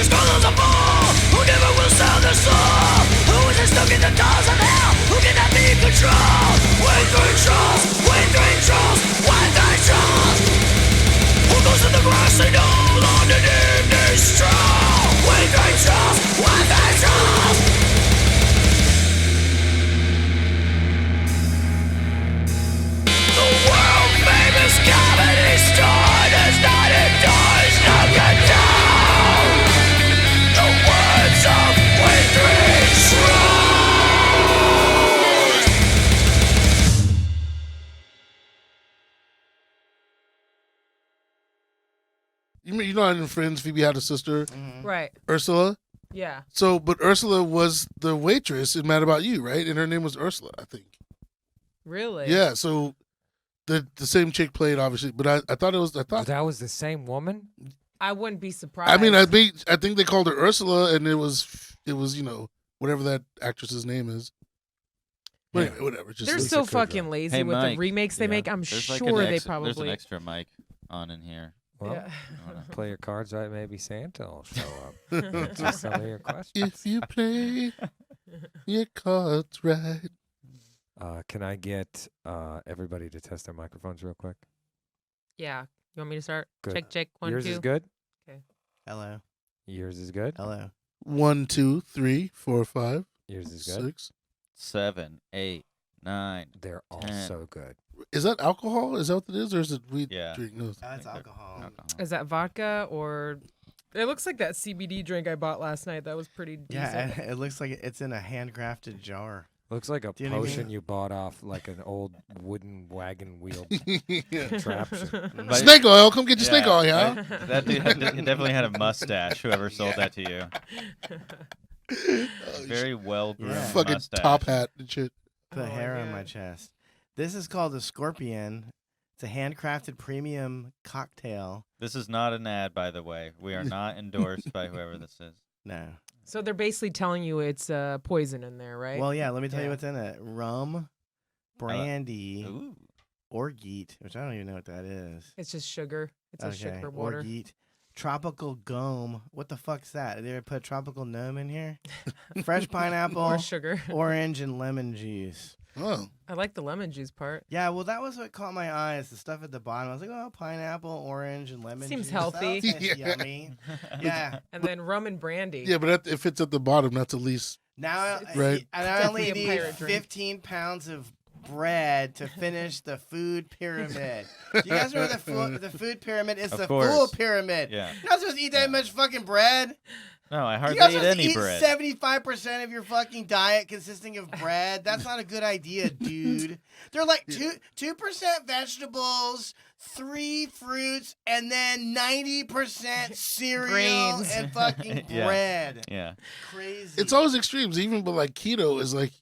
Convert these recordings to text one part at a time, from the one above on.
His brothers are full, who never will sell their soul. Who is stuck in the doors of hell, who cannot be controlled. Weekley trolls, Weekley trolls, Weekley trolls. Who goes to the grass and all underneath this straw. Weekley trolls, Weekley trolls. The world famous comedy star does not endorse no condone the words of Weekley trolls. You know, in Friends, Phoebe had a sister, Right. Ursula. Yeah. So, but Ursula was the waitress in Mad About You, right? And her name was Ursula, I think. Really? Yeah. So, the same chick played, obviously, but I thought it was. I thought That was the same woman? I wouldn't be surprised. I mean, I think they called her Ursula, and it was whatever that actress's name is. But anyway, whatever. Just They're so fucking lazy with the remakes they make. I'm sure they probably. There's an extra mic on in here. Well, Yeah. play your cards right, maybe Santa will show up. Answer some of your questions. If you play your cards right. Can I get everybody to test their microphones real quick? Yeah. You want me to start? Good. Check. 1, Yours 2. is good? Hello. Yours is good? Hello. 1, 2, 3, 4, 5, Yours is good? 6. 7, 8, 9. They're all 10. so good. Is that alcohol? Is that what it is, or is it weed Yeah. drink? No. That's alcohol. Is that vodka or? It looks like that CBD drink I bought last night. That was pretty decent. Yeah, it looks like it's in a handcrafted jar. Looks like a Do you know what I potion mean? you bought off like an old wooden wagon wheel Yeah. contraption. But- Snake oil. Come get your snake oil, yeah, yeah. That dude definitely had a mustache. Whoever sold that to you, very well groomed Yeah. Fucking mustache. top hat and shit. Put Oh, hair on yeah. my chest. This is called the Scorpion. It's a handcrafted premium cocktail. This is not an ad, by the way. We are not endorsed by whoever this is. No. So they're basically telling you it's poison in there, right? Well, yeah, let me tell you Yeah. what's in it. Rum, brandy, Ooh. orgeat, which I don't even know what that is. It's just sugar. It's a sugar water. Orgeat. Tropical gome. What the fuck's that? Did they ever put tropical gnome in here? Fresh pineapple, More sugar. orange, and lemon juice. Oh, I like the lemon juice part. Yeah, well, that was what caught my eye. Is the stuff at the bottom. I was like, oh, pineapple, orange, and lemon Seems juice. healthy. That sounds Yeah. yummy. Yeah. And then rum and brandy. yeah, but if it's at the bottom, that's at least Now, Right. and I only Definitely a need pirate drink. 15 pounds of bread to finish the food pyramid. Do you guys know the food pyramid is Of the course. food pyramid? Yeah. You're not supposed to eat that much fucking bread. No, I You're hardly not eat supposed to any eat bread. 75% of your fucking diet consisting of bread. That's not a good idea, dude. They're like 2% vegetables, 3 fruits, and then 90% cereal Grains. and fucking Yeah. bread. Yeah. Crazy. it's always extremes. Even but like keto is like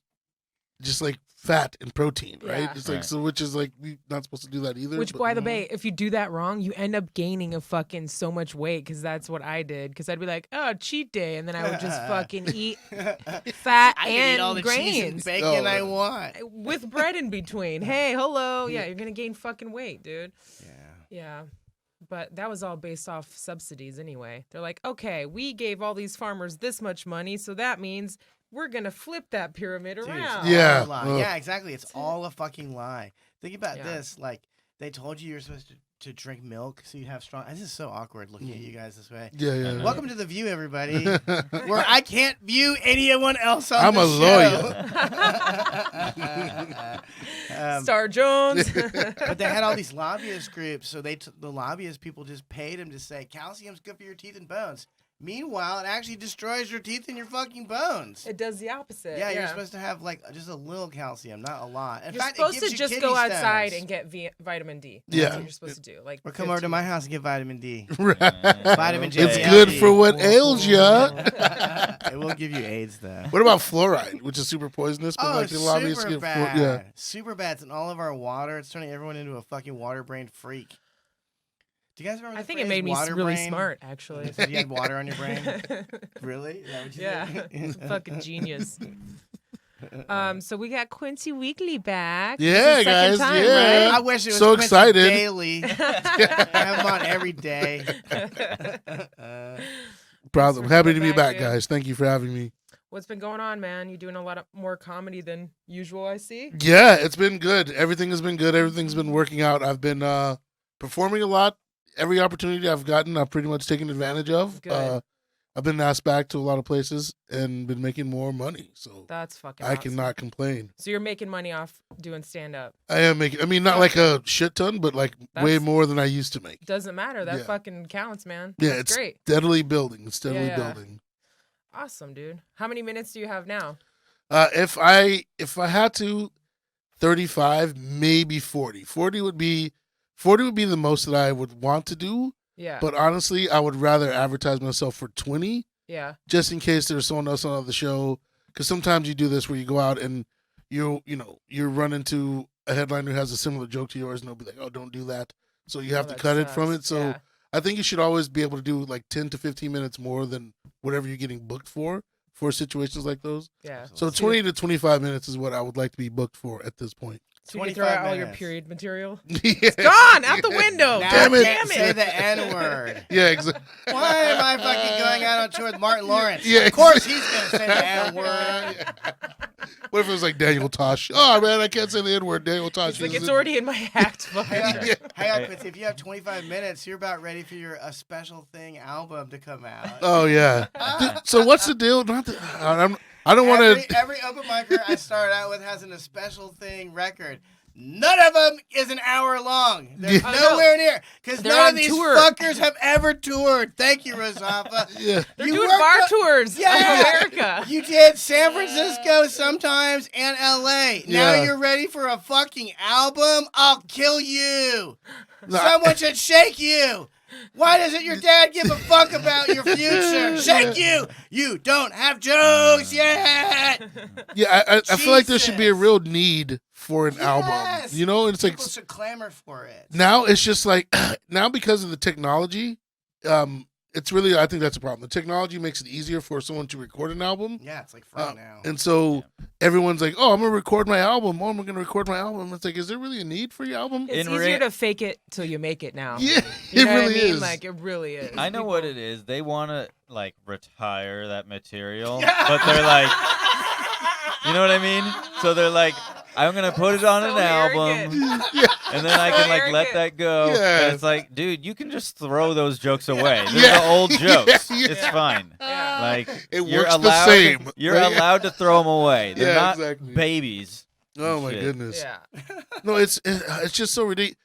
just like fat and protein, right? Yeah. It's like Right. so, which is like we not supposed to do that either. Which, but- by the way, if you do that wrong, you end up gaining a fucking so much weight because that's what I did. Because I'd be like, oh, cheat day. And then I would just fucking eat fat I can eat all and the cheese and grains bacon Oh, I right. want. with bread in between. Hey, hello. Yeah, you're going to gain fucking weight, dude. Yeah. Yeah. But that was all based off subsidies anyway. They're like, okay, we gave all these farmers this much money, so that means we're going to flip that pyramid Dude, it's around. all Yeah. a lie. Ugh. Yeah, exactly. It's all a fucking lie. Think about Yeah. this. Like, they told you you're supposed to drink milk so you'd have strong. This is so awkward looking at you guys this way. Yeah. Welcome to The View, everybody, where I can't view anyone else on I'm the a show. Star Jones. But they had all these lobbyist groups, so the lobbyist people just paid them to say calcium's good for your teeth and bones. Meanwhile, it actually destroys your teeth and your fucking bones. It does the opposite. Yeah, you're supposed to have like just a little calcium, not a lot. In You're fact, it supposed gives to you just kidney go outside stones. and get vitamin D. Yeah. That's what you're supposed to do. Like, Or come over to my house and get vitamin D. Vitamin J. It's Yeah. good for what ails ya. It will give you AIDS though. What about fluoride, which is super poisonous? But Oh, like the lobbyists super get bad. yeah. Super bad. It's in all of our water. It's turning everyone into a fucking water-brained freak. Do you guys remember? I the think it phrase made me water really brain? smart, actually. You said you had water on your brain. Really? Is that what you Yeah, said? fucking genius. So we got Quincy Weekley back. Yeah, This is the second guys, time, yeah. right? I wish it was So Quincy excited. daily. I have them on every day. problem. Thanks for Happy to coming be back, dude. guys. Thank you for having me. What's been going on, man? You doing a lot of more comedy than usual, I see. Yeah, it's been good. Everything has been good. Everything's been working out. I've been performing a lot. Every opportunity I've gotten, I've pretty much taken advantage of. Good. I've been asked back to a lot of places and been making more money. So That's fucking I awesome. cannot complain. So you're making money off doing stand-up. I am making, I mean, not like a shit ton, but like way That's- more than I used to make. Doesn't matter. That Yeah. fucking counts, man. Yeah, That's it's great. steadily building. It's steadily Yeah. building. Awesome, dude. How many minutes do you have now? If I had to, 35, maybe 40. 40 would be the most that I would want to do. Yeah. But honestly, I would rather advertise myself for 20, yeah. just in case there's someone else on the show. Because sometimes you do this where you go out and you run into a headliner who has a similar joke to yours, and they'll be like, "Oh, don't do that." So you have to that cut it from sucks. it. So Yeah. I think you should always be able to do like 10 to 15 minutes more than whatever you're getting booked for situations like those. Yeah. So 20 to 25 minutes is what I would like to be booked for at this point. So you can throw 25 out all your minutes. period material. Yeah. Gone out the window. Now Damn I it. can't say the N-word. Yeah, exactly. Why am I fucking going out on tour with Martin Lawrence? Yeah, Of course he's going to say the N-word. What if it was like Daniel Tosh? Oh man, I can't say the N word. Daniel Tosh. It's like is it's it. already in my act. But Hey, Quincy, if you have 25 minutes, you're about ready for your A Special Thing album to come out. Oh yeah. So what's the deal? I don't want to. Every open micer I start out with has a Special Thing record. None of them is an hour long. They're Yeah. nowhere near. Because They're none on of these tour. fuckers have ever toured. Thank you, Rozafa. Yeah. they're You doing worked bar up- tours Yeah. of America. You did San Francisco sometimes and LA. Now Yeah. you're ready for a fucking album? I'll kill you. No, Someone should shake you. Why doesn't your dad give a fuck about your future? Shake you. You don't have jokes yet. Yeah, I feel like there should be a Jesus. real need for an album. Yes. You know, it's like People should clamor for it. now it's just like now because of the technology, it's really, I think that's a problem. The technology makes it easier for someone to record an album. Yeah, it's like fun now. And so everyone's like, "Oh, I'm gonna record my album. Oh, I'm gonna record my album." It's like, is there really a need for your album? It's In easier re- to fake it till you make it now. Yeah, You it know really what I mean? is. Like it really is. I know what it is. They want to like retire that material, but they're like, you know what I mean? So they're like, I'm gonna put it on So an album, arrogant. and then I can like let arrogant. that go. Yeah. And it's like, dude, you can just throw those jokes away. They're Yeah. the old jokes. Yeah. It's fine. Yeah. Like It you're works the allowed. same. You're Right? allowed to throw them away. They're Yeah, not exactly. babies. Oh my Shit. goodness. Yeah. No, it's just so ridiculous.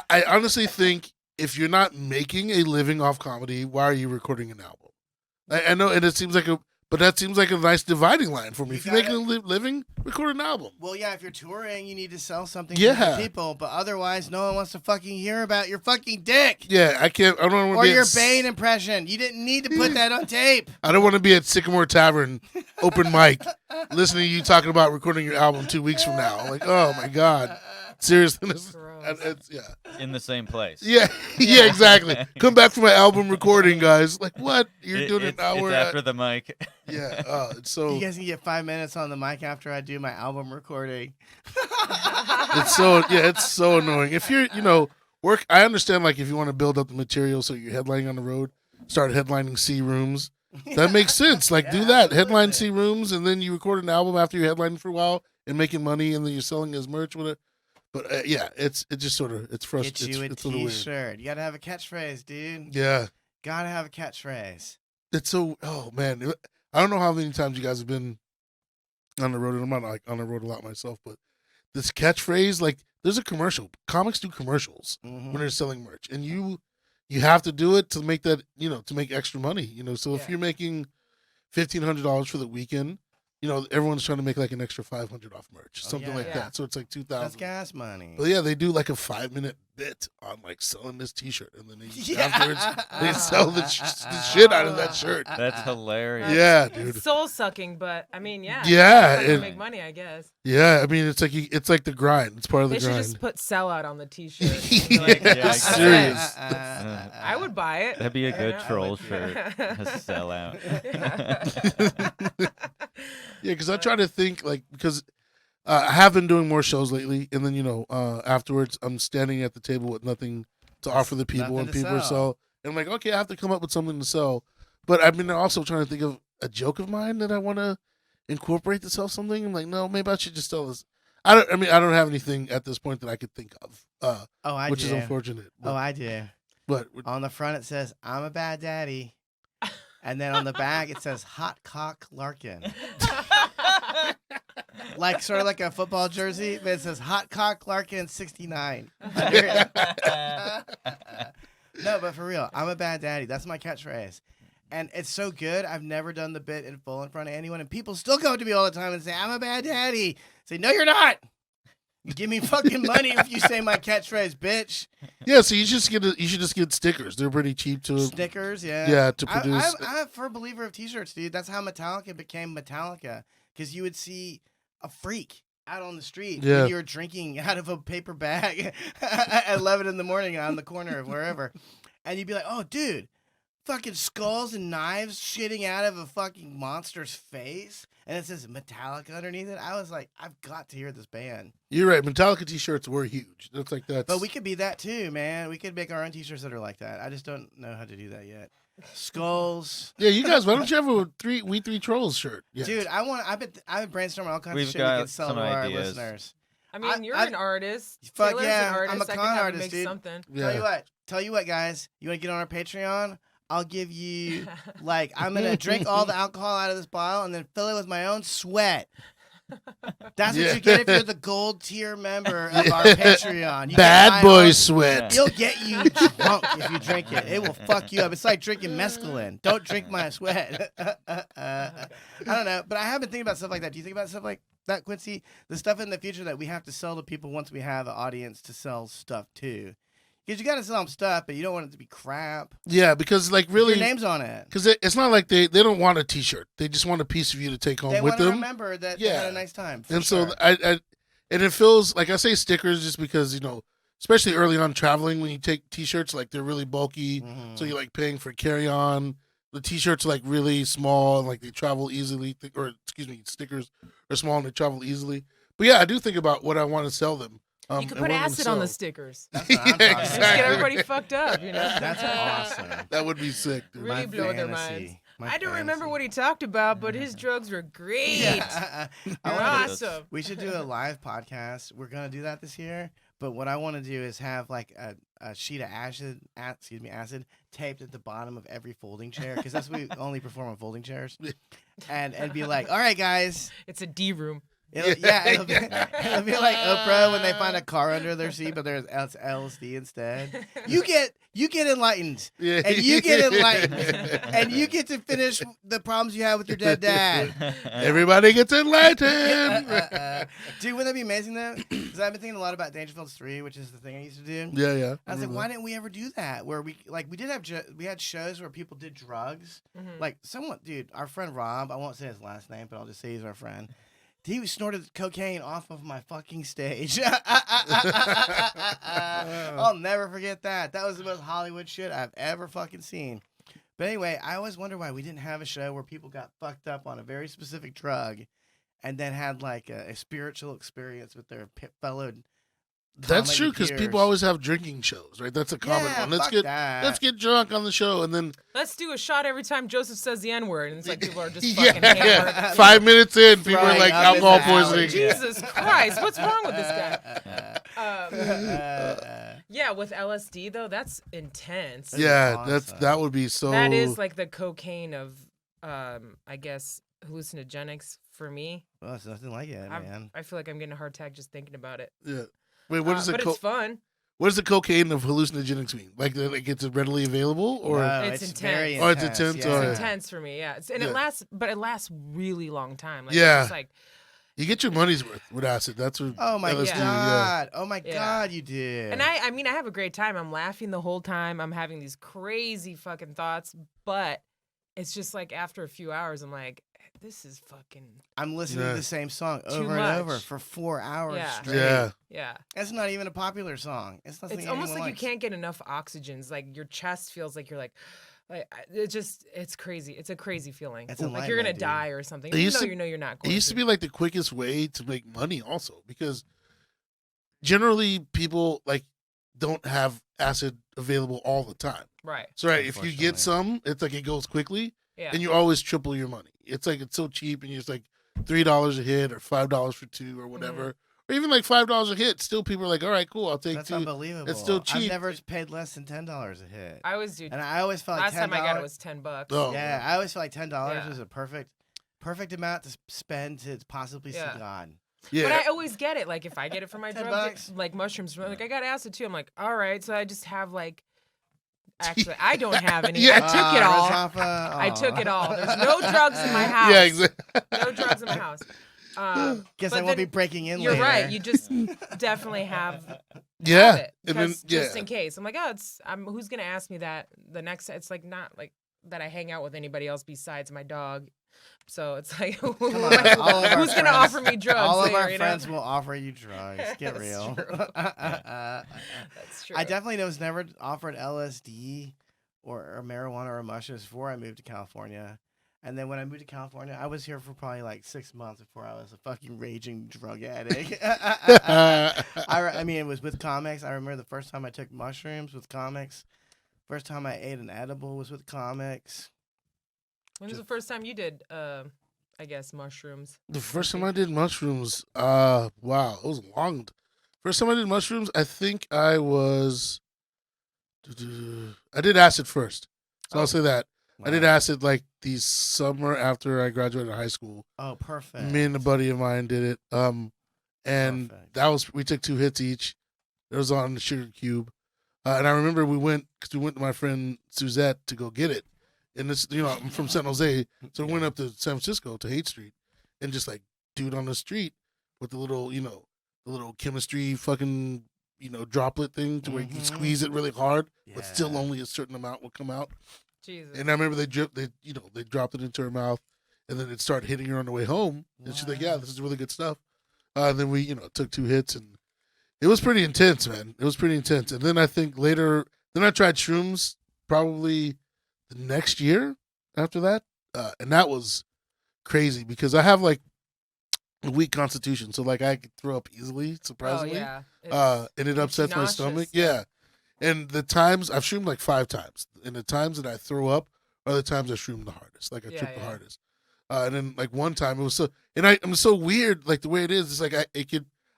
I honestly think if you're not making a living off comedy, why are you recording an album? I know, and it seems like that seems like a nice dividing line for me. You If you're making a gotta- living, record an album. Well, yeah, if you're touring, you need to sell something Yeah. to people, but otherwise, no one wants to fucking hear about your fucking dick Yeah, I can't. I don't want to or be your at, Bane impression. You didn't need to put that on tape. I don't want to be at Sycamore Tavern, open mic, listening to you talking about recording your album 2 weeks from now. Like, oh my god, seriously, yeah. In the same place. Yeah, yeah, exactly. Come back for my album recording, guys. Like, what? You're doing it it's, now? it's We're after at, the mic. yeah. It's so You guys can get 5 minutes on the mic after I do my album recording. it's so annoying. If you're, work. I understand. Like, if you want to build up the material, so you're headlining on the road, start headlining C rooms. That makes sense. Like, do that. Headline C rooms, and then you record an album after you're headlining for a while and making money, and then you're selling as merch with it. But yeah, it just sort of it's Get frustrating. you a It's a little weird. t-shirt. You gotta have a catchphrase, dude. Yeah, Gotta have a catchphrase. it's so. Oh man, I don't know how many times you guys have been on the road, and I'm not like on the road a lot myself, but this catchphrase, like, there's a commercial. Comics do commercials Mhm. when they're selling merch, and you have to do it to make that, to make extra money. So if Yeah. you're making $1,500 for the weekend, everyone's trying to make like an extra 500 off merch, something yeah. like Yeah. that. So it's like 2,000. That's gas money. But yeah, they do like a 5-minute bit on like selling this T-shirt, and then Yeah. afterwards they sell the shit out of that shirt. That's hilarious. Yeah, dude. It's soul sucking, but I mean, yeah. Yeah, That's how you it- make money, I guess. Yeah, I mean, it's like the grind. It's part of the They should grind. just put sellout on the T-shirt. Like, Yeah, Yeah, serious. I would buy it. That'd be a good Yeah. troll shirt. A sellout. Yeah, because I try to think because I have been doing more shows lately, and then afterwards I'm standing at the table with nothing to offer the people, Nothing and to people are sell. sell. And I'm like, okay, I have to come up with something to sell. But I've been also trying to think of a joke of mine that I want to incorporate to sell something. I'm like, no, maybe I should just tell this. I don't have anything at this point that I could think of. Which is unfortunate. But, I do. But On the front it says, "I'm a bad daddy," and then on the back it says, "Hot Cock Larkin." Like sort of like a football jersey, but it says "Hot Cock Larkin 69." No, but for real, I'm a bad daddy. That's my catchphrase. And it's so good. I've never done the bit in full in front of anyone, and people still come to me all the time and say, "I'm a bad daddy." I say, "No, you're not. You give me fucking money if you say my catchphrase, bitch." yeah, so you should just get stickers. They're pretty cheap to Snickers, yeah. Yeah, to produce. I'm a firm believer of T-shirts, dude. That's how Metallica became Metallica, because you would see a freak out on the street Yeah. when you were drinking out of a paper bag at 11 in the morning on the corner of wherever, and you'd be like, "Oh, dude, fucking skulls and knives shitting out of a fucking monster's face," and it says Metallica underneath it. I was like, I've got to hear this band. You're right. Metallica T-shirts were huge. That's like that. But we could be that too, man. We could make our own T-shirts that are like that. I just don't know how to do that yet. Skulls. Yeah, you guys. Why don't you have a We Three Trolls shirt? Yeah. Dude, I've been brainstorming all kinds We've of shit we got could sell some to our ideas. listeners. I mean, you're an artist. Fuck Taylor's yeah, an artist. I'm a I con can have him artist, make dude. something. Yeah. Tell you what, guys. You want to get on our Patreon? I'll give you, like, I'm going to drink all the alcohol out of this bottle and then fill it with my own sweat. That's what you get if you're the gold tier member of our Patreon. You Bad boy sweat. It'll get you drunk if you drink it. It will fuck you up. It's like drinking mescaline. Don't drink my sweat. I don't know, but I have been thinking about stuff like that. Do you think about stuff like that, Quincy? The stuff in the future that we have to sell to people once we have an audience to sell stuff to. Because you got to sell them stuff, but you don't want it to be crap. Yeah, because like really, Your name's on it. because it's not like they don't want a T-shirt. They just want a piece of you to take home They with want to them. remember that they had a nice time. And sure. so and it feels like I say stickers just because especially early on traveling when you take T-shirts, like they're really bulky, so you're like paying for carry-on. The T-shirts are like really small and like they travel easily, stickers are small and they travel easily. But yeah, I do think about what I want to sell them. You could put acid on the stickers. That's what I'm Yeah, talking about. Just get everybody fucked up, That's awesome. That would be sick, dude. Really My blow their fantasy. minds. My I don't remember fantasy. what he talked about, but his drugs were great. Yeah. They're I wanna do- awesome. We should do a live podcast. We're gonna do that this year. But what I want to do is have like a sheet of acid taped at the bottom of every folding chair, because that's what we only perform on folding chairs. And be like, "All right, guys." It's a D room. It'll be like Oprah when they find a car under their seat, but there's LSD instead. You get enlightened, Yeah. and you get enlightened, and you get to finish the problems you have with your dead dad. Everybody gets enlightened. Dude, wouldn't that be amazing though? Because I've been thinking a lot about Dangerfields 3, which is the thing I used to do. Yeah. I was like, why didn't we ever do that? Where we had shows where people did drugs. Like our friend Rob, I won't say his last name, but I'll just say he's our friend. He snorted cocaine off of my fucking stage. I'll never forget that. That was the most Hollywood shit I've ever fucking seen. But anyway, I always wonder why we didn't have a show where people got fucked up on a very specific drug and then had like a spiritual experience with their fellow. That's true, because peers. people always have drinking shows, right? That's a common Yeah, one. Let's fuck get that. let's get drunk on the show, and then Let's do a shot every time Joseph says the N word, and it's like people are just fucking hammered. 5 minutes in, people are Throwing like up in alcohol the alley. poisoning. Jesus Christ, what's wrong with this guy? Yeah, with LSD though, that's intense. Yeah, awesome. that would be so. That is like the cocaine of, I guess, hallucinogenics for me. Well, it's nothing like it, man. I feel like I'm getting a heart attack just thinking about it. Yeah. Wait, what is But it's fun. What does the cocaine of hallucinogenics mean? Like it's readily available, or No, It's it's intense. very Oh, it's intense. intense? Yeah. Oh, It's intense for me, yeah. Yeah. It lasts really long time. Like, Yeah. It's just like, you get your money's worth with acid? That's what. Oh my LSD, god! Oh my Yeah. god! You did. and I mean, I have a great time. I'm laughing the whole time. I'm having these crazy fucking thoughts, but it's just like after a few hours, I'm like, this is fucking, I'm listening Yeah. to the same song Too over and over much. for 4 hours Yeah. straight. Yeah. yeah. That's not even a popular song. It's nothing. It's almost anyone like likes. you can't get enough oxygens. Like your chest feels like you're like it's crazy. It's a crazy feeling. It's Like you're gonna enlightenment, dude. die or something. It Even used though to- you know you're not It going used to be like the quickest way to make money, also, because generally people like don't have acid available all the time. Right. So right, if you get some, it's like it goes quickly, Yeah. and you always triple your money. It's like it's so cheap, and it's like $3 a hit or $5 for 2 or whatever, or even like $5 a hit. Still, people are like, all right, cool, I'll take That's 2. unbelievable. It's still cheap. I've never paid less than $10 a hit. I always do. And I always felt like Last $10. time I got it was $10. Oh. Yeah, I always feel like $10 Yeah. was a perfect amount to spend to possibly see God. Yeah. But I always get it. Like if I get it for my $10. drugs, like mushrooms, like I got acid too. I'm like, all right, so I just have like. Actually, I don't have any. Yeah. I took it all. Rozafa, I took it all. There's no drugs in my house. Yeah, exactly. No drugs in my house. Guess but I won't be then breaking in You're later. right. You just definitely have Yeah, it and then just in case. I'm like, oh, who's gonna ask me that the next? It's like not like that I hang out with anybody else besides my dog. So it's like, Come on, all of our who's gonna friends- offer me drugs? All of later, our you know? friends will offer you drugs. Get That's real. true. That's true. I definitely was never offered LSD or marijuana or mushrooms before I moved to California. And then when I moved to California, I was here for probably like 6 months before I was a fucking raging drug addict. I mean, it was with comics. I remember the first time I took mushrooms with comics. First time I ate an edible was with comics. When was the first time you did, I guess, mushrooms? The first time I did mushrooms, wow, it was long. First time I did mushrooms, I think I did acid first. So I'll say that. I did acid like the summer after I graduated high school. Oh, perfect. Me and a buddy of mine did it. And Perfect. we took 2 hits each. It was on the Sugar Cube. And I remember we went to my friend Suzette to go get it. And this, I'm from San Jose, so we went up to San Francisco to Haight Street, and just like dude on the street with the little, the little chemistry fucking, droplet thing to where you can squeeze it really hard, but still only a certain amount will come out. Jesus. And I remember they dropped it into her mouth, and then it started hitting her on the way home, and she's like, "Yeah, this is really good stuff." And then we, took 2 hits, and it was pretty intense, man. It was pretty intense. And then I think later, I tried shrooms probably the next year after that, and that was crazy because I have like a weak constitution, so like I could throw up easily, surprisingly. Oh, yeah. And it upsets my nauseous. stomach. Yeah. And the times I've shroomed like 5 times, and the times that I throw up are the times I shroom the hardest, like I trip the hardest. And then like one time it was so, and I'm so weird, like the way it is. It's like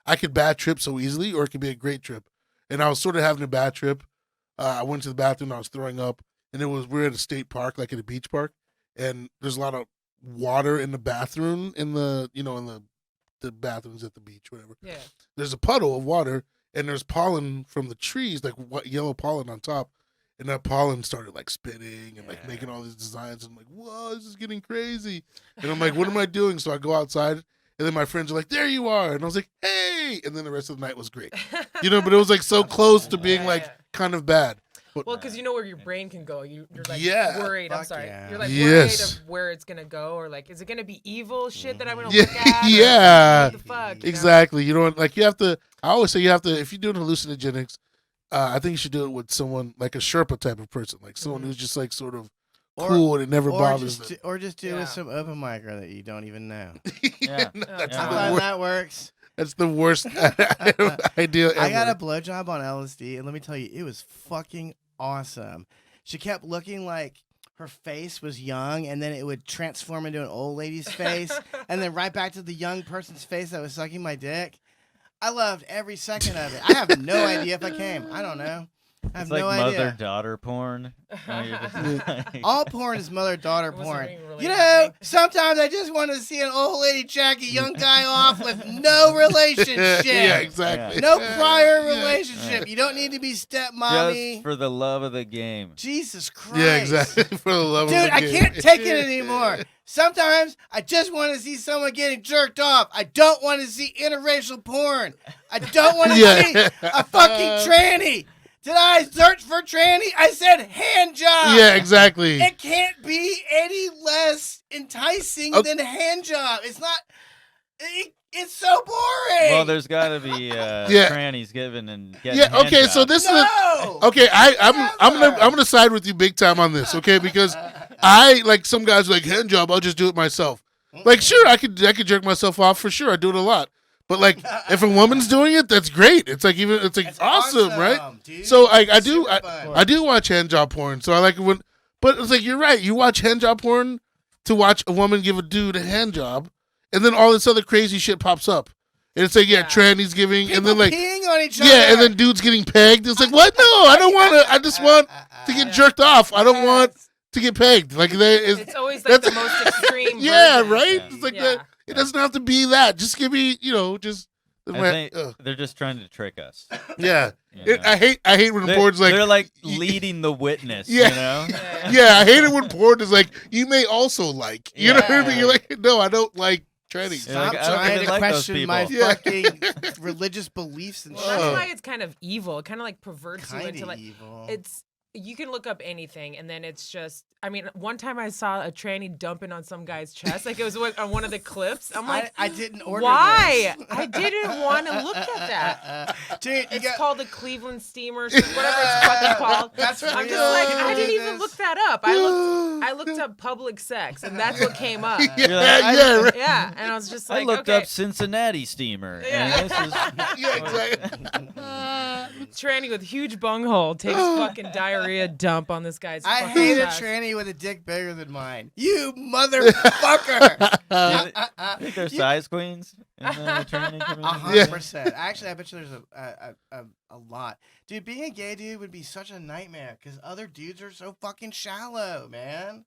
I could bad trip so easily, or it could be a great trip. And I was sort of having a bad trip. I went to the bathroom, I was throwing up, and we're at a state park, like at a beach park, and there's a lot of water in the bathroom, in the the bathrooms at the beach, whatever. Yeah. There's a puddle of water, and there's pollen from the trees, like yellow pollen on top. And that pollen started like spitting and like making all these designs. I'm like, whoa, this is getting crazy. And I'm like, what am I doing? So I go outside, and then my friends are like, there you are. And I was like, hey. And then the rest of the night was great. But it was like so close to being like kind of bad. But, Well, because you know where your brain can go. You're like Yeah. worried. I'm Fuck sorry. yeah. You're like Yes. worried of where it's gonna go, or like, is it gonna be evil shit that I'm gonna Yeah, look at? Or yeah. What the fuck? you know? exactly. Like you have to, I always say you have to, if you're doing hallucinogenics, I think you should do it with someone like a Sherpa type of person, like someone who's just like sort of cool and it never bothers them. Or just do it Yeah. with some open micer that you don't even know. Yeah. That's, I the find worst, that works. that's the worst idea ever. I got a blowjob on LSD, and let me tell you, it was fucking awesome. She kept looking like her face was young, and then it would transform into an old lady's face, and then right back to the young person's face that was sucking my dick. I loved every second of it. I have no idea if I came. I don't know. I have It's like no idea. mother-daughter porn. You're just like- All porn is mother-daughter It wasn't porn. being really You know, happening. sometimes I just want to see an old lady jack a young guy off with no relationship. Yeah, exactly. No prior relationship. You don't need to be stepmommy. Just for the love of the game. Jesus Christ. Yeah, exactly. For the love Dude, of the I game. can't take it anymore. Sometimes I just want to see someone getting jerked off. I don't want to see interracial porn. I don't want to see a fucking tranny. Did I search for tranny? I said hand job. Yeah, exactly. It can't be any less enticing than hand job. It's not. It's so boring. Well, there's got to be trannies given and getting Yeah. hand Okay. So jobs. this is no. okay. I'm gonna side with you big time on this. Okay, because I like some guys are like hand job. I'll just do it myself. Like sure, I could jerk myself off for sure. I do it a lot. But like, if a woman's doing it, that's great. It's like It's awesome, right? dude. So I do Super fun. I do watch hand job porn. So I like it when, but it's like you're right. You watch hand job porn to watch a woman give a dude a hand job, and then all this other crazy shit pops up. And it's like, trannies giving, People and then like, peeing on each other. and then dudes getting pegged. It's like, what? No, I don't want to. I just want to get jerked off. I don't want to get pegged. Like It's always like the most extreme. yeah, version. right. Yeah. It's like Yeah. that. It doesn't have to be that. Just give me, just. I think they're just trying to trick us. Yeah. you know? I hate when porn's like they're like leading the witness. Yeah. You know. yeah, I hate it when porn is like you may also like. You know what I mean? Yeah. You're like, no, I don't like trannies. Yeah. Stop like, I don't trying even to like those question my people. Yeah. fucking religious beliefs and Well, shit. that's why it's kind of evil. It kind of like perverts you Kind into of like evil. you can look up anything and then it's just. I mean, one time I saw a tranny dumping on some guy's chest, like it was on one of the clips. I'm like, I didn't order why? this. I didn't want to look at that. Dude, you It's got called the Cleveland Steamer, whatever it's fucking called. That's I'm real. just like, I Do didn't even this. look that up. I looked up public sex, and that's what came up. You're like, yeah, right. Yeah, and I was just I like, looked okay, up Cincinnati steamer. Yeah. And this is, Yeah, exactly. tranny with huge bunghole takes fucking diarrhea dump on this guy's. I fucking hate a chest. tranny with a dick bigger than mine. You motherfucker. I think they're size queens in the training community. 100%. Actually, I bet you there's a lot. Dude, being a gay dude would be such a nightmare because other dudes are so fucking shallow, man.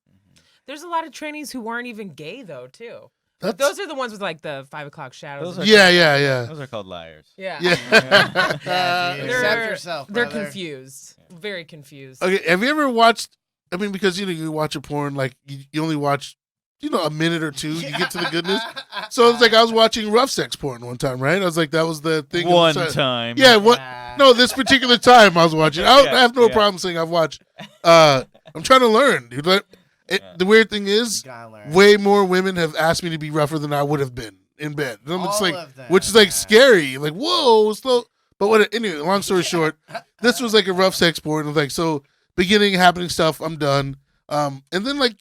There's a lot of trannies who aren't even gay though, too. That's, Those are the ones with like the 5 o'clock shadows. Those are- yeah. Those are called liars. Yeah. Yeah. Yeah, dude. They're- Accept yourself, They're brother. confused. Very confused. Okay, have you ever watched? I mean, because you watch a porn like you only watch, a minute or two. You get to the goodness. So it's like I was watching rough sex porn one time, right? I was like, that was the thing. One at the time. Yeah. What? No, this particular time I was watching. I have no Yeah. problem saying I've watched. I'm trying to learn, dude. The weird thing is, Gotta learn. way more women have asked me to be rougher than I would have been in bed. And I'm just All like, of them, which is like yeah. scary. Like, whoa, slow. But anyway, long story short, this was like a rough sex porn. Like, so beginning happening stuff, I'm done. And then like,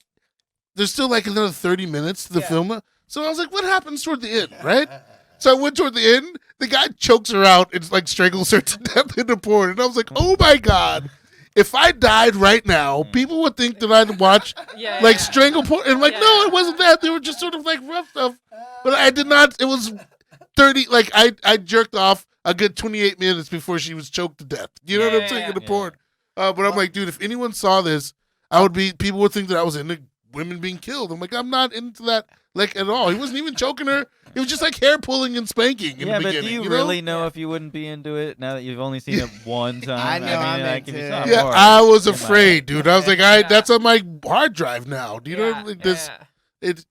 there's still like another 30 minutes to the film. So I was like, what happens toward the end, right? So I went toward the end. The guy chokes her out and like strangles her to death in the porn. And I was like, oh my God. If I died right now, people would think that I'd watch like strangle porn. And I'm like, no, it wasn't that. They were just sort of like rough stuff. But I did not. It was 30. Like I jerked off a good 28 minutes before she was choked to death. You know what I'm saying? In the porn. But I'm like, dude, if anyone saw this, people would think that I was into women being killed. I'm like, I'm not into that like at all. He wasn't even choking her. It was just like hair pulling and spanking in the Yeah, but beginning. do you know? really know if you wouldn't be into it now that you've only seen it one time? I know I'm like, into if you it. saw Yeah, more, I was you might- afraid, dude. I was like, that's on my hard drive now. Do you know like this? Yeah. It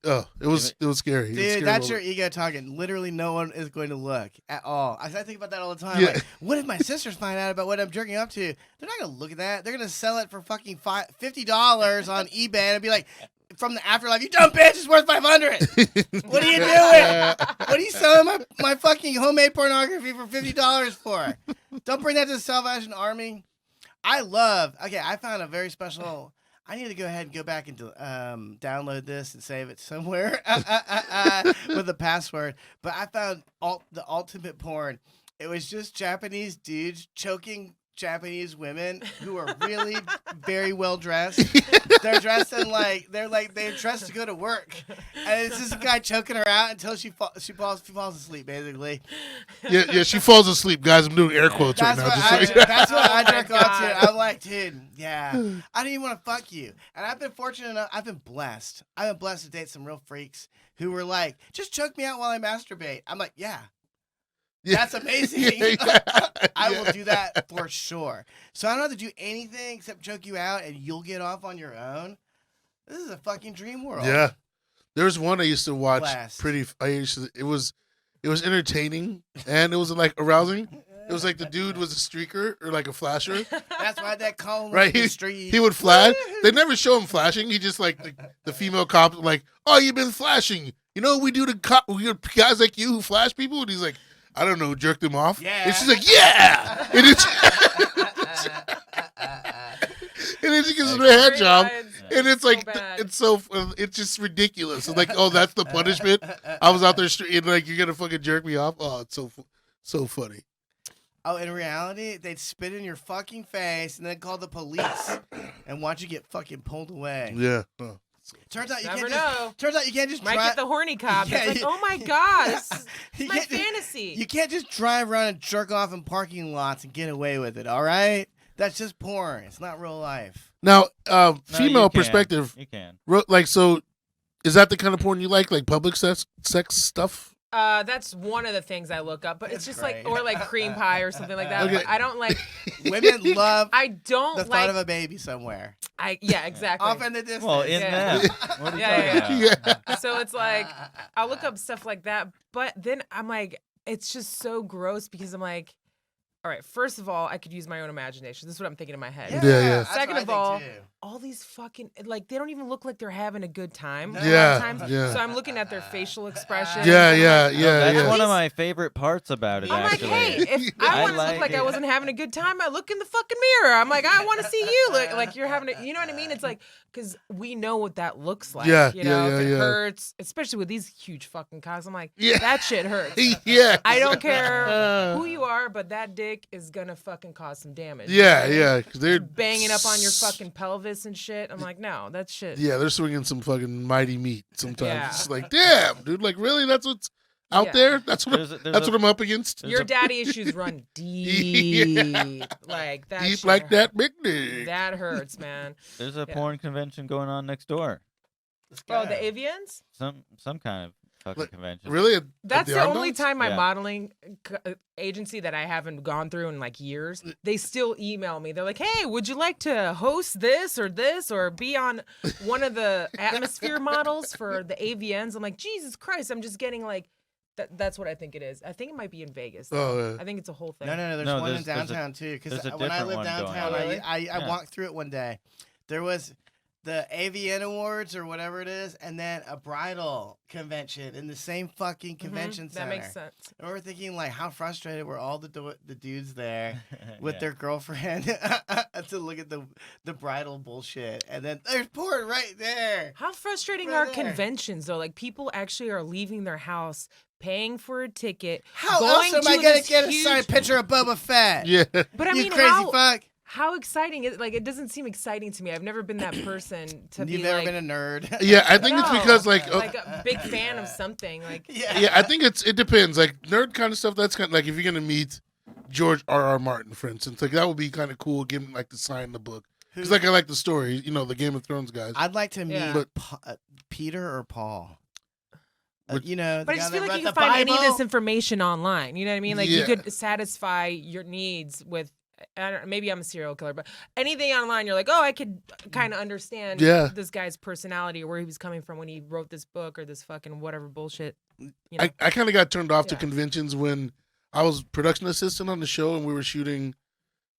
was scary. It was Dude, scary that's your moment. ego talking. Literally, no one is going to look at all. I think about that all the time. Yeah. Like, what if my sisters find out about what I'm jerking up to? They're not going to look at that. They're going to sell it for fucking $50 on eBay and be like, from the afterlife, you dumb bitch, it's worth $500. What are you doing? What are you selling my fucking homemade pornography for $50 for? Don't bring that to the Salvation Army. I found a very special. I need to go ahead and go back and download this and save it somewhere with the password. But I found the ultimate porn. It was just Japanese dudes choking Japanese women who are really very well dressed. They're dressed in they're dressed to go to work, and it's just a guy choking her out until she falls asleep, basically. Yeah, she falls asleep, guys. I'm doing air quotes right now. That's what I jerk Oh my off God. to. I'm like, dude, yeah. I didn't even want to fuck you. And I've been fortunate enough. I've been blessed to date some real freaks who were like, just choke me out while I masturbate. I'm like, yeah. That's amazing. I will do that for sure. So I don't have to do anything except choke you out and you'll get off on your own. This is a fucking dream world. Yeah, there was one I used to watch. Blast. It was entertaining and it was like arousing. It was like the dude was a streaker or like a flasher, That's why they call him right? the street. He would flash. They never show him flashing. He just like the female cop like, oh, you've been flashing. You know what we do to guys like you who flash people? And he's like, I don't know, jerked him off. Yeah. And she's like, yeah. And then she gives him a hand job. And it's so like bad. it's just ridiculous. It's like, oh, that's the punishment. I was out there and like you're gonna fucking jerk me off. Oh, it's so funny. Oh, in reality, they'd spit in your fucking face and then call the police and watch you get fucking pulled away. Yeah. Oh. Turns out you Never can't know. just. Turns out you can't just Might drive. get the horny cop. Yeah, It's like, you- oh my god, this is You my can't just- fantasy. You can't just drive around and jerk off in parking lots and get away with it. All right, that's just porn. It's not real life. Now, No, female you can. perspective, You can. like, so is that the kind of porn you like public sex stuff? That's one of the things I look up, but it's That's just great. like, or like cream pie or something like that. Okay. But I don't like. Women love I don't the like. thought of a baby somewhere. Yeah, exactly. Off in the distance. Well, in Yeah. that. What are you Yeah, talking yeah, about? Yeah. So it's like I'll look up stuff like that, but then I'm like, it's just so gross because I'm like, all right, first of all, I could use my own imagination. This is what I'm thinking in my head. Yeah, yeah. that's what Second I of think, all, too. all these fucking like they don't even look like they're having a good time. No. a lot of Yeah, times. yeah. So I'm looking at their facial expressions. Yeah, and I'm yeah, like, yeah, That's yeah. one of my favorite parts about it, I'm like, actually. hey, if I I want to look like like I it. wasn't having a good time, I look in the fucking mirror. I'm like, I want to see you look like you're having a, you know what I mean? It's like, because we know what that looks like. Yeah, you know, yeah, if it yeah. hurts, especially with these huge fucking cocks. I'm like, Yeah. that shit hurts. Yeah. I don't care who you are, but that dick is gonna fucking cause some damage. Yeah, yeah. 'Cause they're Banging up on your fucking pelvis and shit. I'm like, no, that shit. Yeah, they're swinging some fucking mighty meat sometimes. Yeah. It's like, damn, dude. Like, really? That's what's out Yeah. there? That's what There's that's what I'm up against. there's Your a- daddy issues run deep. Like that. Deep shit like that, hurts. big dick. That hurts, man. There's a Yeah. porn convention going on next door. Oh, the avians? Some kind of fucking Like, convention. Really? At That's the only Arndals? time my Yeah. modeling agency that I haven't gone through in like years, they still email me. They're like, hey, would you like to host this or be on one of the atmosphere models for the AVNs? I'm like, Jesus Christ, I'm just getting like, that's what I think it is. I think it might be in Vegas. though. Oh, yeah. I think it's a whole thing. No, there's No, one in there's a- downtown too. Because there's a when I different lived one going downtown, on. Oh, really? I Yeah. walked through it one day. There was the AVN Awards or whatever it is, and then a bridal convention in the same fucking convention center. That makes sense. And we're thinking like, how frustrated were all the dudes there with Yeah. their girlfriend to look at the bridal bullshit, and then there's porn right there. How frustrating Right are there. conventions though? Like people actually are leaving their house, paying for a ticket. How going else am I to gonna this get a huge- signed picture of Boba Fett? Yeah. But I you mean, crazy how fuck. how exciting is like? It doesn't seem exciting to me. I've never been that person to You've be never like, been a nerd. Yeah, I think it's No. because like a big fan of something. Like, yeah, I think it depends. Like nerd kind of stuff. That's kind of like if you're gonna meet George R.R. Martin, for instance, like that would be kind of cool. Give him like to sign the book because like I like the story. You know, the Game of Thrones guys. I'd like to meet Yeah. Peter or Paul. Which- You know, the but I guy just feel that like wrote you can the find any of Bible. this information online. You know what I mean? Like you Yeah. could satisfy your needs with. I don't, maybe I'm a serial killer, but anything online, you're like, oh, I could kind of understand Yeah. this guy's personality or where he was coming from when he wrote this book or this fucking whatever bullshit. You know? I kind of got turned off to Yeah. conventions when I was production assistant on the show and we were shooting.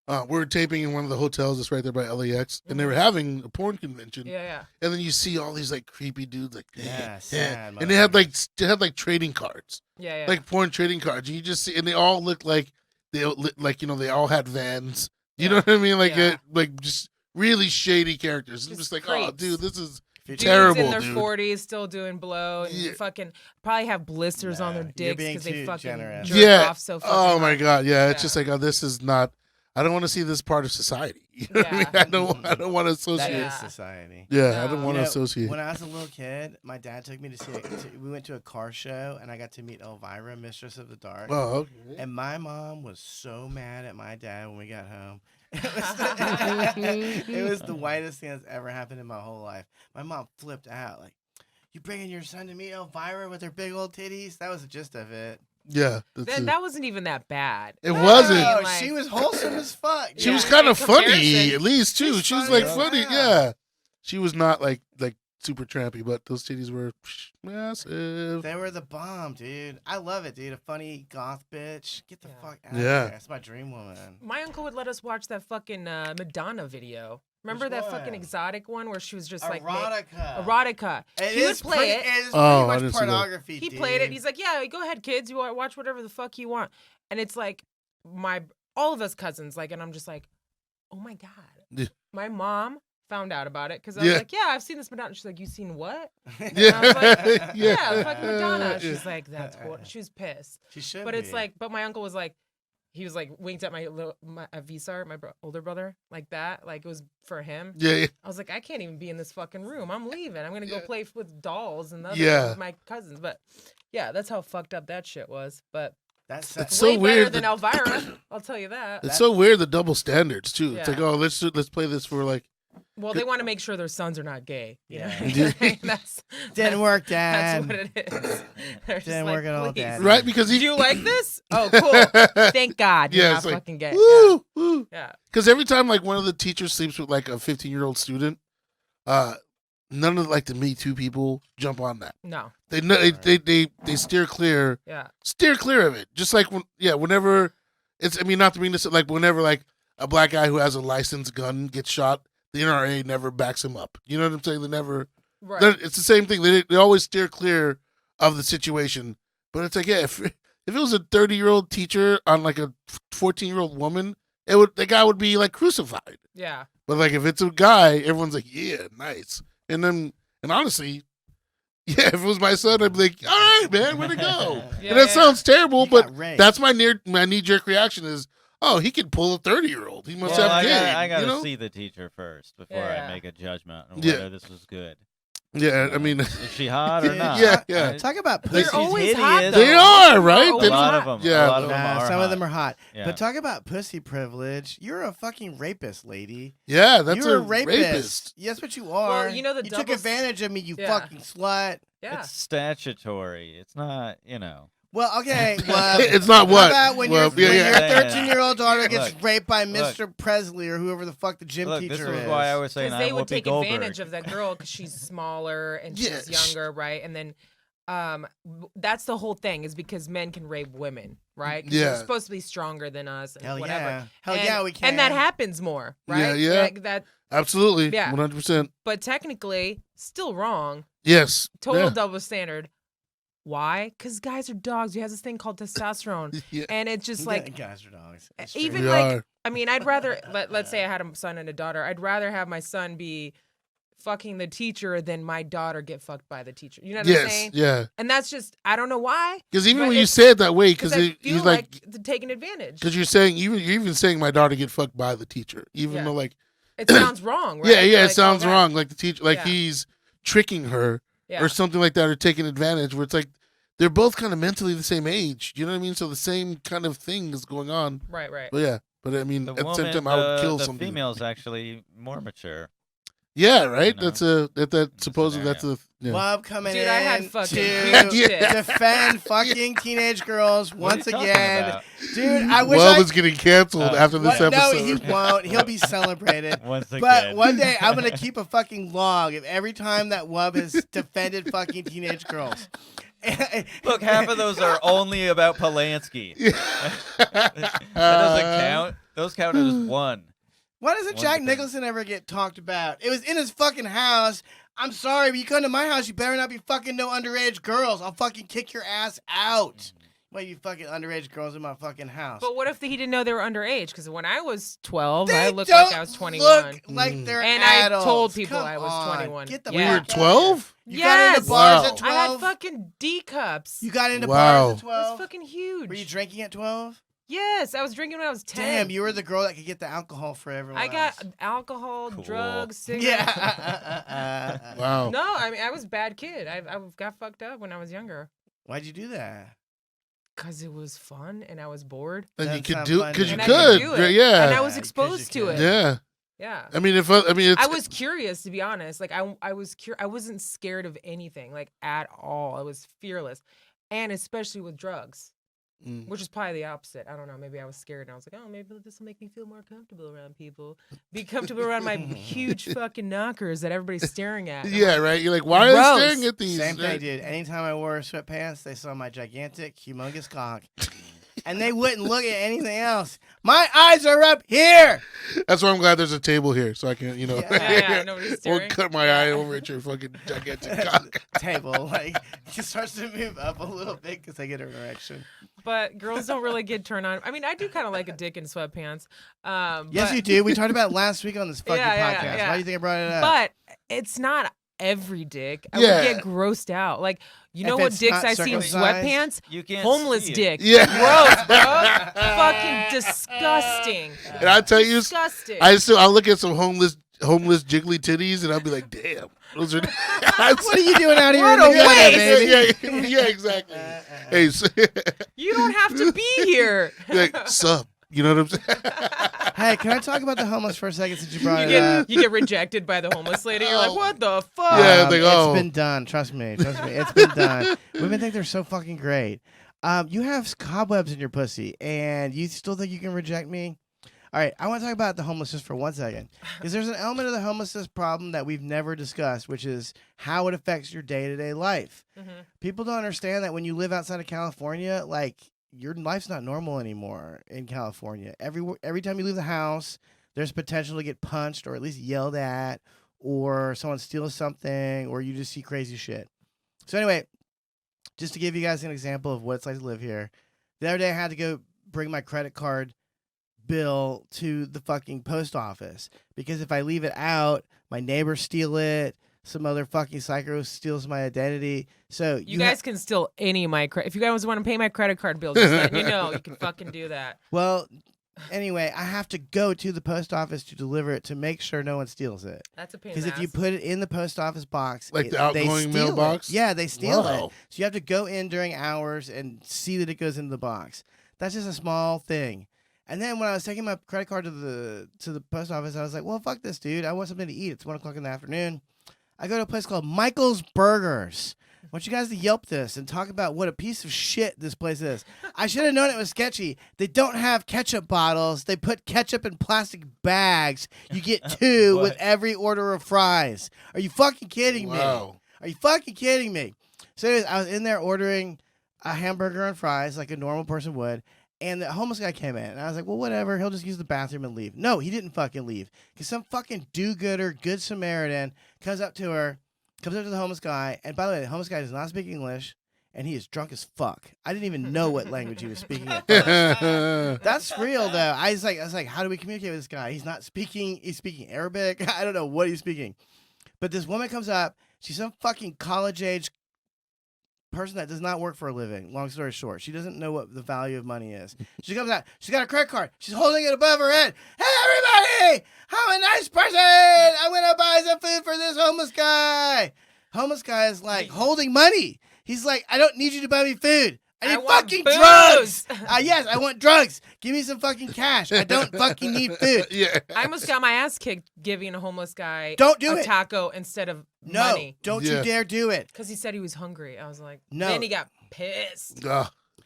We were taping in one of the hotels that's right there by LAX, and they were having a porn convention. yeah, yeah. And then you see all these like creepy dudes, like Yeah, sad and they had like trading cards, Yeah, yeah. like porn trading cards. And you just see, and they all look like they all had vans. You know what I mean? Like Yeah. like just really shady characters. I'm Just just like, oh, creeps. dude, this is Dudes terrible, in their dude. 40s still doing blow and Yeah. fucking probably have blisters on their Nah, you're dicks being because they too fucking generous. jerk Yeah. off so fucking Oh my hard. god, yeah. It's Yeah. just like, oh, this is not. I don't want to see this part of society. You know what I mean? Yeah. I don't want to That associate. Yeah. is society. Yeah, I No. don't want to You know, associate. When I was a little kid, my dad took me to see. We went to a car show, and I got to meet Elvira, Mistress of the Dark. Oh, okay. And my mom was so mad at my dad when we got home. It was the whitest thing that's ever happened in my whole life. My mom flipped out, like, "You bringing your son to meet Elvira with her big old titties?" That was the gist of it. Yeah, that's Then it. that wasn't even that bad. It wasn't. No, like- she was wholesome as fuck. She Yeah, was kind in of funny, comparison. at least too. She's She was funny like as funny, hell. yeah. She was not like super trampy, but those titties were massive. They were the bomb, dude. I love it, dude. A funny goth bitch. Get the Yeah. fuck out of Yeah. here. That's my dream woman. My uncle would let us watch that fucking Madonna video. Remember Which that one? fucking exotic one where she was just like Erotica. erotica. It He would is play pretty, it. It is pretty Oh, I much didn't see that. pornography. He dude. played it. He's like, yeah, go ahead, kids. You watch whatever the fuck you want. And it's like all of us cousins, like, and I'm just like, oh my god. Yeah. My mom found out about it because I was Yeah. like, yeah, I've seen this Madonna. She's like, you seen what? And Yeah. I was like, Yeah. yeah, fucking Madonna. Yeah. She's like, that's cool. She was pissed. She should. But it's be. like, but my uncle was like, he was like winked at my Visar, my older brother, like that. Like it was for him. Yeah. I was like, I can't even be in this fucking room. I'm leaving. I'm gonna go Yeah. play with dolls and other Yeah. with my cousins. But yeah, that's how fucked up that shit was. But That's It's way so better weird than that- Elvira. I'll tell you that. It's so weird the double standards too. It's Yeah. like, oh, let's play this for like. Well, they want to make sure their sons are not gay. You know? Yeah. that's didn't work, That's Dad. what it is. They're just Didn't like, work at all, "Please." Dad. Right, because Do he. you like this? Oh, cool. Thank God you're Yeah, not it's like, fucking gay. Woo, woo. Yeah. Because every time like one of the teachers sleeps with like a 15-year-old student, none of like the Me Too people jump on that. No. They know they steer clear Yeah. of it. Just like whenever it's, I mean, not to bring this, like whenever like a black guy who has a licensed gun gets shot, the NRA never backs him up. You know what I'm saying? They never. Right. It's the same thing. They always steer clear of the situation. But it's like, yeah, if it was a 30-year-old teacher on like a 14-year-old woman, the guy would be like crucified. Yeah. But like if it's a guy, everyone's like, yeah, nice. And honestly, yeah, if it was my son, I'd be like, all right, man, where'd it go? Yeah, And that yeah. sounds terrible, You but got raped. that's my knee-jerk reaction is, oh, he could pull a 30-year-old. He must Well, have game. I gotta you know? see the teacher first before Yeah. I make a judgment on Yeah. whether this was good. Yeah, I mean, Is she hot or not? Yeah, yeah. Talk about They're pussy. always hideous. hot, though. they are, right? always They- A lot of hot. them. Yeah. A lot of them Nah, are. some hot. of them are hot. Yeah. But talk about pussy privilege. You're a fucking rapist, lady. yeah, that's You're a rapist. rapist. Yes, what you are. Well, you know the you took double- advantage of me, you Yeah. fucking slut. Yeah. It's statutory. It's not, Well, okay. Well, It's not how what. about when, Well, your yeah, yeah. 13-year-old daughter gets Look, raped by look. Mr. Presley or whoever the fuck the gym Look, teacher this is is? why I was saying Because they I'm would Whoopi take Goldberg. advantage of that girl because she's smaller and Yeah, she's younger, right? And then that's the whole thing is because men can rape women, right? 'Cause Yeah. they're supposed to be stronger than us and Hell whatever. yeah. Hell and, yeah, we can. And that happens more, right? Yeah, yeah. Like that, Absolutely. Yeah. 100%. but technically, still wrong. Yes. Total Yeah. double standard. Why? Because guys are dogs. You have this thing called testosterone, Yeah. and it's just Yeah, like guys are dogs. It's even true. We like are. I mean, I'd rather let's say I had a son and a daughter. I'd rather have my son be fucking the teacher than my daughter get fucked by the teacher. You know what I'm Yes. saying? Yeah. And that's just I don't know why. Because even But when you it's- say it that way, Because because I feel he's like, they're taking advantage. because you're saying you're even saying my daughter get fucked by the teacher, even Yeah. though like It sounds wrong, right? yeah, You're it like, oh, sounds that- wrong. Like the teacher, like Yeah. he's tricking her Yeah. or something like that, or taking advantage. Where it's like they're both kind of mentally the same age. You know what I mean? So the same kind of thing is going on. Right, right. But yeah, but I mean, The at the woman, same time, I would kill the somebody. female's actually more mature. Yeah, right. You know, That's that supposedly that's a yeah. Love coming Dude, in I had fucking to huge tits. defend fucking teenage girls What are once you talking again. about? Dude, I wish Well, I is getting canceled after this What? No, episode. he won't. He'll be celebrated. Once again. But one day I'm gonna keep a fucking log of every time that Wub has defended fucking teenage girls. Look, half of those are only about Polanski. That doesn't count. Those count as one. Why doesn't One Jack thing. Nicholson ever get talked about? It was in his fucking house. I'm sorry, but you come to my house, you better not be fucking no underage girls. I'll fucking kick your ass out. Why you fucking underage girls in my fucking house? But what if he didn't know they were underage? Because when I was 12, They I looked like I don't was 21. Look like they're And I adults. told people Come I was on. 21. Get the We We Yeah. were fuck out of here. 12. You got into Yes. bars Wow. at 12? I had fucking D cups. You got into Wow. bars at It was 12? fucking huge. Were you drinking at 12? Yes, I was drinking when I was 10. Damn, you were the girl that could get the alcohol for everyone I got else. alcohol, Cool. drugs, cigarettes. Yeah. Wow. No, I mean I was a bad kid. I got fucked up when I was younger Why'd you do that? because it was fun and I was bored And you That's could not do fun, because you and I could. do it. Yeah. and I was Yeah, 'cause exposed you to could. it. Yeah. Yeah. I mean, it's. I was curious to be honest. Like I was I wasn't scared of anything like at all. I was fearless, and especially with drugs, Mm. which is probably the opposite. I don't know. Maybe I was scared and I was like, oh, maybe this will make me feel more comfortable around people. Be comfortable around my huge fucking knockers that everybody's staring at. And I'm Yeah, like, right. You're like, why are Gross. they staring at these? Same thing, dude. Anytime I wore sweatpants, they saw my gigantic, humongous cock. And they wouldn't look at anything else. My eyes are up here. That's why I'm glad there's a table here, so I can, Yeah, nobody's or staring. cut my eye over at your fucking gigantic cock. Table, like, it starts to move up a little bit because I get an erection. but girls don't really get turned on. I mean, I do kind of like a dick in sweatpants. Yes, you do. We talked about it last week on this fucking Yeah, podcast. yeah. Why do you think I brought it up? But it's not every dick. I Yeah. would get grossed out. Like, you know If what it's dicks not I see in circumcised, sweatpants? You can't Homeless see it. dick. Yeah. Gross, bro. Fucking disgusting. And I tell you, Disgusting. I'll look at some homeless jiggly titties, and I'll be like, damn, those are. What are you doing out here What in the a gutter, waste. baby? Yeah, exactly. Hey, so, You don't have to be here. like, sup? You know what I'm saying? Hey, can I talk about the homeless for a second since you brought it up? You get rejected by the homeless lady. You're like, what the fuck? Yeah, it's like, oh. It's been done. Trust me. It's been done. Women think they're so fucking great. You have cobwebs in your pussy, and you still think you can reject me? All right, I want to talk about the homelessness for 1 second, because there's an element of the homelessness problem that we've never discussed, which is how it affects your day-to-day life. Mm-hmm. People don't understand that when you live outside of California, like, your life's not normal anymore in California. Every time you leave the house, there's potential to get punched or at least yelled at, or someone steals something, or you just see crazy shit. So anyway, just to give you guys an example of what it's like to live here, the other day I had to go bring my credit card bill to the fucking post office, because if I leave it out, my neighbors steal it. Some other fucking psycho steals my identity. So You guys can steal any of my credit. If you guys want to pay my credit card bill, just let you know. You can fucking do that. Well, anyway, I have to go to the post office to deliver it to make sure no one steals it. That's a pain in the Because if you ass. put it in the post office box, Like the they outgoing steal mailbox? it. Yeah, they steal Wow. it. So you have to go in during hours and see that it goes into the box. That's just a small thing. And then when I was taking my credit card to the post office, I was like, well, fuck this, dude. I want something to eat. It's 1 o'clock in the afternoon. I go to a place called Michael's Burgers. I want you guys to Yelp this and talk about what a piece of shit this place is. I should have known it was sketchy. They don't have ketchup bottles. They put ketchup in plastic bags. You get 2 with every order of fries. Are you fucking kidding me? Wow. Are you fucking kidding me? So anyways, I was in there ordering a hamburger and fries like a normal person would. And the homeless guy came in, and I was like, well, whatever. He'll just use the bathroom and leave. No, he didn't fucking leave. Because some fucking do-gooder, good Samaritan comes up to the homeless guy. And by the way, the homeless guy does not speak English, and he is drunk as fuck. I didn't even know what language he was speaking at first. That's real, though. I was like, how do we communicate with this guy? He's speaking Arabic. I don't know what he's speaking. But this woman comes up. She's some fucking college-age person that does not work for a living. Long story short, she doesn't know what the value of money is. She comes out, she's got a credit card, she's holding it above her head. Hey everybody, I'm a nice person, I'm gonna buy some food for this homeless guy. Homeless guy is like holding money. He's like, I don't need you to buy me food, I need want fucking booze. drugs. Yes, I want drugs. Give me some fucking cash. I don't fucking need food. Yeah. I almost got my ass kicked giving a homeless guy Don't do a it. taco instead of No, money. don't Yeah. you dare do it. Because he said he was hungry. I was like, No. Then he got pissed.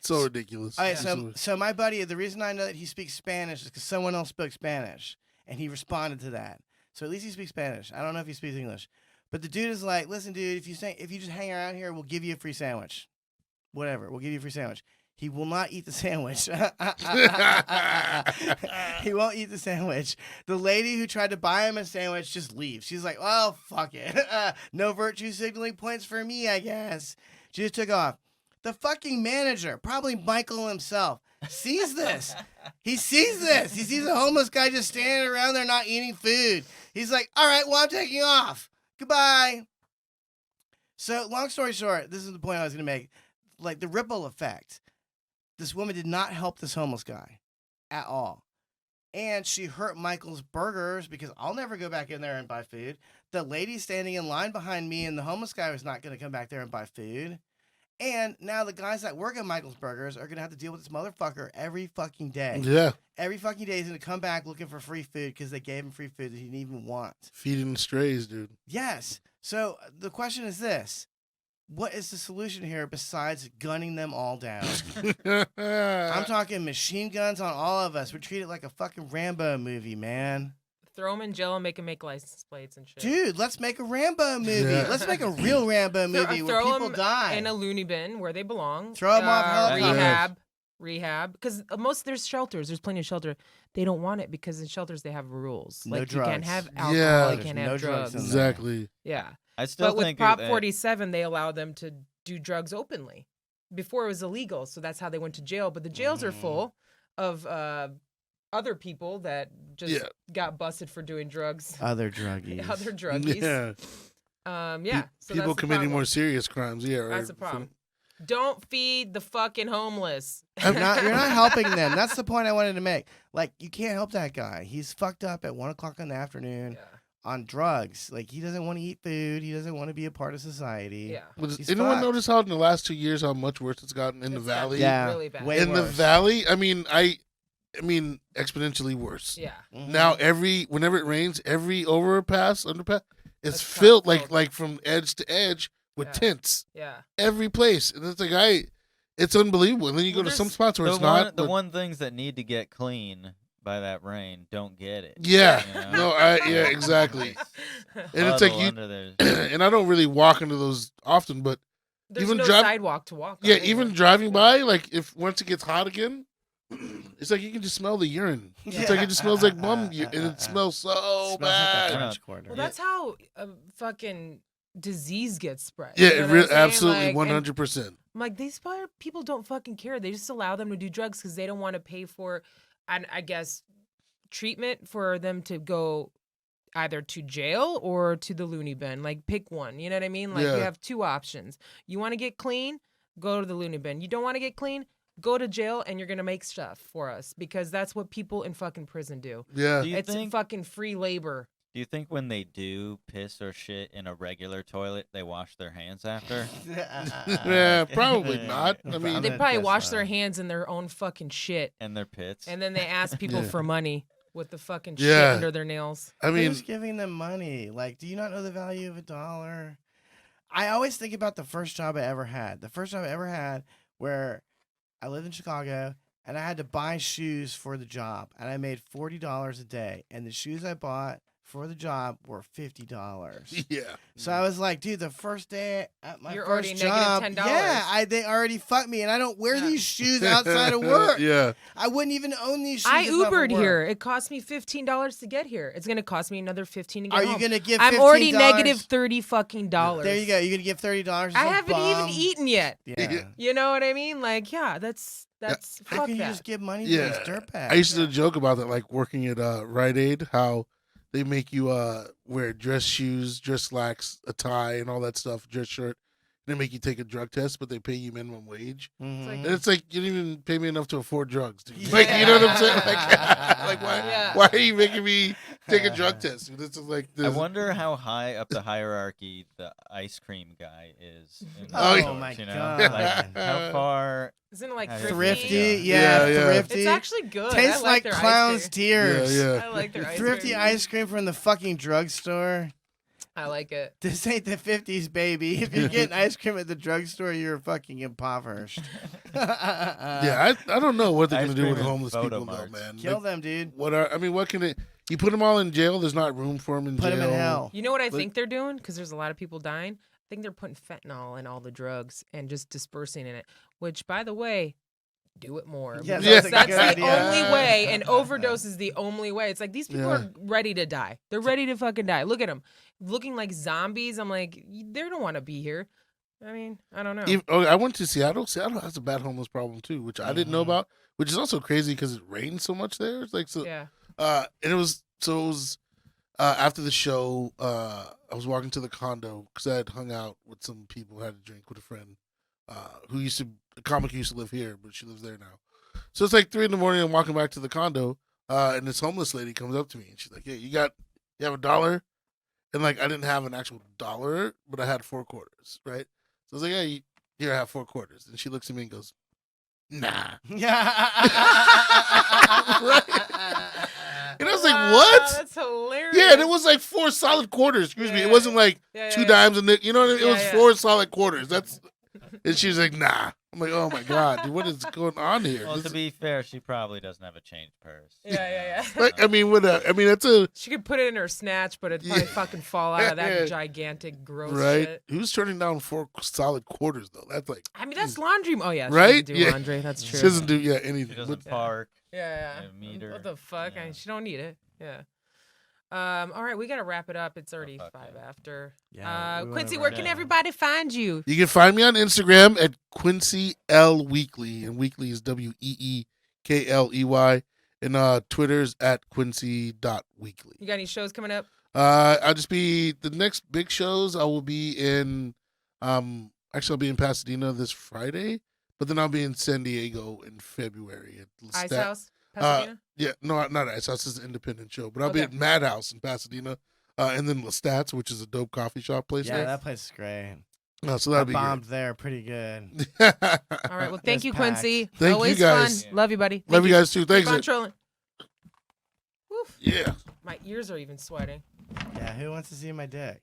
So ridiculous. All right, Absolutely. so my buddy, the reason I know that he speaks Spanish is because someone else spoke Spanish, and he responded to that. So at least he speaks Spanish. I don't know if he speaks English, but the dude is like, "Listen, dude, if you just hang around here, we'll give you a free sandwich. Whatever, we'll give you a free sandwich." He will not eat the sandwich. He won't eat the sandwich. The lady who tried to buy him a sandwich just leaves. She's like, "Oh, fuck it. No virtue signaling points for me, I guess." She just took off. The fucking manager, probably Michael himself, sees this. He sees this. He sees a homeless guy just standing around there not eating food. He's like, all right, well, I'm taking off. Goodbye. So long story short, this is the point I was going to make. Like the ripple effect. This woman did not help this homeless guy at all. And she hurt Michael's Burgers because I'll never go back in there and buy food. The lady standing in line behind me and the homeless guy was not going to come back there and buy food. And now the guys that work at Michael's Burgers are going to have to deal with this motherfucker every fucking day. Yeah. Every fucking day he's going to come back looking for free food because they gave him free food that he didn't even want. Feeding strays, dude. Yes. So the question is this. What is the solution here besides gunning them all down? I'm talking machine guns on all of us. We treat it like a fucking Rambo movie, man. Throw them in jail and make them make license plates and shit. Dude, let's make a Rambo movie. Yeah. Let's make a real Rambo movie where Throw people 'em die. in a loony bin where they belong. Throw 'em off helicopters. Rehab. Because there's shelters. There's plenty of shelter. They don't want it because in shelters they have rules. No Like you can't drugs. have alcohol. Yeah. You There's can't no have drugs drugs. in there. Exactly. Yeah. I still But with think Prop that- 47, they allow them to do drugs openly. before it was illegal, so that's how they went to jail. But the jails are full of other people that just got busted for doing drugs. Other druggies. Other druggies. Yeah. So People that's the committing problem. more serious crimes. Yeah, right. That's the problem. Don't feed the fucking homeless. You're not helping them. That's the point I wanted to make. Like, you can't help that guy. He's fucked up at 1 o'clock in the afternoon on drugs. Like, he doesn't want to eat food. He doesn't want to be a part of society. Yeah. He's Anyone fucked. notice how in the last 2 years how much worse it's gotten in the valley? Yeah, really bad. way in the worse. valley, I mean exponentially worse. Yeah. Now whenever it rains, every underpass is That's filled filled. like from edge to edge with tents. Yeah. Every place, and it's like it's unbelievable. And then you go to some spots where it's not. The one things that need to get clean by that rain don't get it. Yeah. You know? Yeah, exactly. And it's like Huddle under there. and I don't really walk into those often, but There's even no sidewalk to walk on. yeah, either. even driving by, like if once it gets hot again, it's like you can just smell the urine. It's like it just smells like bum, and it smells so Smells like bad. a French Quarter. Well, that's how fucking disease gets spread. Yeah, You know what I'm saying? absolutely, Like, and 100%. I'm like, these people don't fucking care. They just allow them to do drugs because they don't want to pay for, I guess, treatment for them to go either to jail or to the loony bin. Like, pick one. You know what I mean? Like, you have two options. You want to get clean? Go to the loony bin. You don't want to get clean? Go to jail, and you're going to make stuff for us because that's what people in fucking prison do. Yeah. It's fucking free labor. Do you think when they do piss or shit in a regular toilet, they wash their hands after? Yeah, probably not. I mean, They probably wash their hands in their own fucking shit. And their pits? And then they ask people for money with the fucking shit Yeah. under their nails. I mean, who's giving them money? Like, do you not know the value of $1? I always think about the first job I ever had. The first job I ever had where I lived in Chicago and I had to buy shoes for the job, and I made $40 a day, and the shoes I bought for the job were $50. yeah. So I was like, dude, the first day at my You're first already job, negative $10. yeah, they already fucked me, and I don't wear these shoes outside of work. Yeah. I wouldn't even own these shoes. I if not for Ubered work. here. It cost me $15 to get here. It's gonna cost me another $15 to get Are home. you gonna give? I'm already $15? negative $30 fucking dollars. There you go. You're gonna give $30. I haven't even eaten yet. Yeah. You know what I mean? Like, yeah, that's How fuck can you that. just give money to Yeah. these dirtbags? I used to joke about that, like working at Rite Aid, how they make you wear dress shoes, dress slacks, a tie, and all that stuff, dress shirt. They make you take a drug test, but they pay you minimum wage. Mhm. And it's like you didn't even pay me enough to afford drugs, dude. Like, you know what I'm saying? Like why? Yeah. Why are you making me take a drug test? This is like this. I wonder how high up the hierarchy the ice cream guy is. In the Oh, stores, my you know? God. Like, how far? Isn't it like Thrifty? Thrifty, Yeah, yeah. thrifty. It's actually good. Tastes I like their clown's ice tears. Yeah, cream. I like their ice Thrifty cream. ice cream from the fucking drugstore. I like it. This ain't the 50s, baby. If you're getting ice cream at the drugstore, you're fucking impoverished. Yeah, I don't know what they're Ice gonna do with cream and homeless photo people, though, marks. man. Kill Like, them, dude. what can they? You put them all in jail. There's not room for them in Put jail. them in hell. You know what I Like- think they're doing? Because there's a lot of people dying. I think they're putting fentanyl in all the drugs and just dispersing in it. Which, by the way, do it more. Yeah, because that's a that's good the idea. only way. And overdose is the only way. It's like these people are ready to die. They're ready to fucking die. Look at them, looking like zombies. I'm like, they don't want to be here. I mean, I don't know. I went to Seattle. Seattle has a bad homeless problem too, which I didn't know about. Which is also crazy because it rains so much there. It's like so. Yeah. And it was after the show. I was walking to the condo because I had hung out with some people, had a drink with a friend a comic who used to live here, but she lives there now. So it's like 3 a.m. I'm walking back to the condo, and this homeless lady comes up to me and she's like, "Hey, you have $1?" And like I didn't have an actual dollar, but I had 4 quarters, right? So I was like, "Hey, here I have 4 quarters," and she looks at me and goes, "Nah." And I was like, Wow, "What?" That's hilarious. Yeah, and it was like 4 solid quarters. Excuse me. It wasn't like Yeah, 2 yeah. dimes and you know what I mean? It Yeah, was yeah. 4 solid quarters. And she was like, "Nah." I'm like, "Oh my god, dude, what is going on here?" Well, This- to be fair, she probably doesn't have a change purse. Yeah. like, I mean, that's a She could put it in her snatch, but it'd probably fucking fall out of that gigantic gross right. shit. Who's turning down 4 solid quarters though? That's like I mean, that's laundry. Oh yeah, she Right? doesn't do Yeah. laundry. That's she true. doesn't do She anything. doesn't But park. Yeah. a meter, What the fuck? yeah. She don't need it. Yeah. All right, we gotta wrap it up. It's already fuck 5 yeah. after. Yeah, we wanna Quincy, wrap where it can up. everybody find you? you can find me on Instagram at Quincy L Weekley, and Weekley is WEEKLEY, and Twitter's at Quincy.weekly. You got any shows coming up? I'll just be the next big shows. I will be in, actually I'll be in Pasadena this Friday, but then I'll be in San Diego in February at Ice House, Pasadena. Yeah, no, not Ice House. It's an independent show, but I'll be Okay. at Madhouse in Pasadena, and then Lestat's, which is a dope coffee shop place. Yeah, there. that place is great. So I that'll be bombed there pretty good. great. All right. Well, thank It's you, packed. Quincy. Thank you, Always guys. fun. Love you, buddy. Love Thank you guys too. Keep Thanks. on trolling. Woof. Yeah. My ears are even sweating. Yeah, who wants to see my dick?